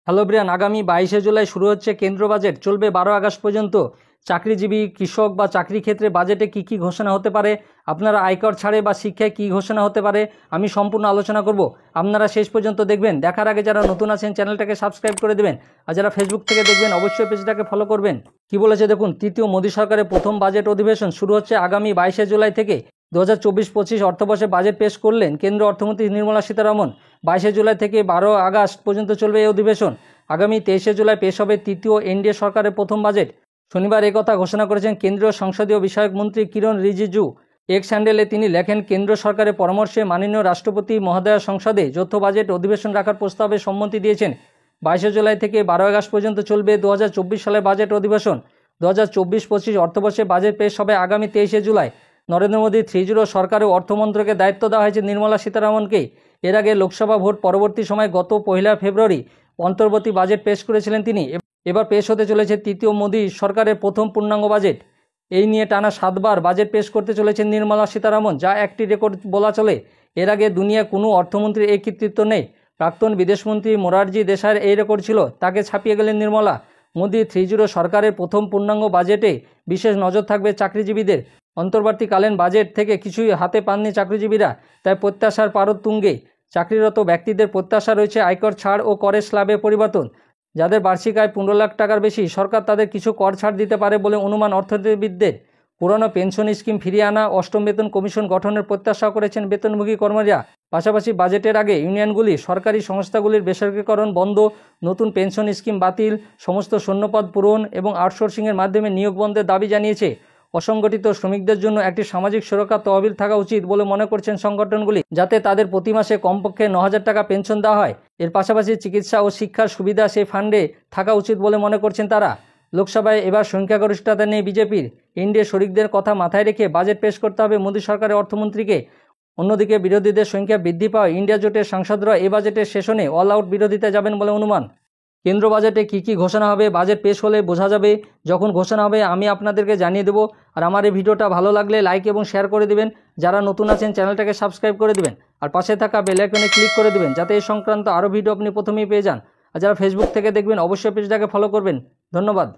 Hello Brian, আগামী 22শে জুলাই শুরু হচ্ছে কেন্দ্র বাজেট, চলবে 12 আগস্ট পর্যন্ত। চাকরিজীবী, কৃষক বা চাকরি ক্ষেত্রে বাজেটে কি কি ঘোষণা হতে পারে, আপনারা আয়কর ছাড়ে বা শিক্ষায় কি ঘোষণা হতে পারে, আমি সম্পূর্ণ আলোচনা করব। আপনারা শেষ পর্যন্ত দেখবেন। দেখার আগে যারা নতুন আছেন চ্যানেলটাকে সাবস্ক্রাইব করে দেবেন, আর যারা ফেসবুক থেকে দেখবেন অবশ্যই পেজটাকে ফলো করবেন। কি বলেছে দেখুন, তৃতীয় মোদী সরকারের প্রথম বাজেট অধিবেশন শুরু হচ্ছে আগামী 22শে জুলাই থেকে। 2024-25 অর্থবর্ষে বাজেট পেশ করলেন কেন্দ্রীয় অর্থমন্ত্রী নির্মলা সীতারামন। 22শে জুলাই থেকে 12 আগস্ট পর্যন্ত চলবে এই অধিবেশন। আগামী 23শে জুলাই পেশ হবে তৃতীয় এনডিএ সরকারের প্রথম বাজেট। শনিবার একথা ঘোষণা করেছেন কেন্দ্রীয় সংসদীয় বিষয়ক মন্ত্রী কিরণ রিজিজু। এক্স হ্যান্ডেলে তিনি লেখেন, কেন্দ্র সরকারের পরামর্শে মাননীয় রাষ্ট্রপতি মহোদয়া সংসদে যৌথ বাজেট অধিবেশন রাখার প্রস্তাবে সম্মতি দিয়েছেন। 22শে জুলাই থেকে 12 আগস্ট পর্যন্ত চলবে 2024 সালের বাজেট অধিবেশন। 2024-25 অর্থবর্ষে বাজেট পেশ হবে আগামী 23শে জুলাই। নরেন্দ্র মোদী 3-0 সরকারে অর্থমন্ত্রকের দায়িত্ব দেওয়া হয়েছে নির্মলা সীতারামনকে। এর আগে লোকসভা ভোট পরবর্তী সময় গত 1 ফেব্রুয়ারি অন্তর্বর্তী বাজেট পেশ করেছিলেন তিনি। এবার পেশ হতে চলেছে তৃতীয় মোদী সরকারের প্রথম পূর্ণাঙ্গ বাজেট। এই নিয়ে টানা 7বার বাজেট পেশ করতে চলেছেন নির্মলা সীতারামন, যা একটি রেকর্ড বলা চলে। এর আগে দুনিয়ার কোনো অর্থমন্ত্রীর এই কৃতিত্ব নেই। প্রাক্তন বিদেশমন্ত্রী মোরারজি দেশাইয়ের এই রেকর্ড ছিল, তাকে ছাপিয়ে গেলেন নির্মলা। মোদী 3-0 সরকারের প্রথম পূর্ণাঙ্গ বাজেটে বিশেষ নজর থাকবে চাকরিজীবীদের। অন্তর্বর্তীকালীন বাজেট থেকে কিছুই হাতে পাননি চাকরিজীবীরা, তাই প্রত্যাশার পারদ তুঙ্গে। চাকরিরত ব্যক্তিদের প্রত্যাশা রয়েছে আয়কর ছাড় ও করের স্ল্যাবে পরিবর্তন। যাদের বার্ষিক আয় 15 লাখ টাকার বেশি, সরকার তাদের কিছু কর ছাড় দিতে পারে বলে অনুমান অর্থনীতিবিদদের। পুরনো পেনশন স্কিম ফিরিয়ে আনা, অষ্টম বেতন কমিশন গঠনের প্রত্যাশা করেছেন বেতনভোগী কর্মীরা। পাশাপাশি বাজেটের আগে ইউনিয়নগুলি সরকারি সংস্থাগুলির বেসরকারীকরণ বন্ধ, নতুন পেনশন স্কিম বাতিল, সমস্ত শূন্যপদ পূরণ এবং আউটসোর্সিংয়ের মাধ্যমে নিয়োগ বন্ধের দাবি জানিয়েছে। অসংগঠিত শ্রমিকদের জন্য একটি সামাজিক সুরক্ষা তহবিল থাকা উচিত বলে মনে করছেন সংগঠনগুলি, যাতে তাদের প্রতি মাসে কমপক্ষে 9,000 টাকা পেনশন দেওয়া হয়। এর পাশাপাশি চিকিৎসা ও শিক্ষার সুবিধা সেই ফান্ডে থাকা উচিত বলে মনে করছেন তারা। লোকসভায় এবার সংখ্যাগরিষ্ঠতা নেই বিজেপির। এনডিএ শরিকদের কথা মাথায় রেখে বাজেট পেশ করতে হবে মোদী সরকারের অর্থমন্ত্রীকে। অন্যদিকে বিরোধীদের সংখ্যা বৃদ্ধি পাওয়ায় ইন্ডিয়া জোটের সাংসদরা এ বাজেটের সেশনে অল আউট বিরোধিতা যাবেন বলে অনুমান। কেন্দ্র বাজেটে কি কি ঘোষণা হবে বাজেট পেশ হলে বোঝা যাবে। যখন ঘোষণা হবে আমি আপনাদেরকে জানিয়ে দেবো। আর আমার এই ভিডিওটা ভালো লাগলে লাইক এবং শেয়ার করে দিবেন। যারা নতুন আছেন চ্যানেলটাকে সাবস্ক্রাইব করে দিবেন, আর পাশে থাকা বেল আইকনে ক্লিক করে দিবেন, যাতে এই সংক্রান্ত আরও ভিডিও আপনি প্রথমেই পেয়ে যান। আর যারা ফেসবুক থেকে দেখবেন অবশ্যই পেজটাকে ফলো করবেন। ধন্যবাদ।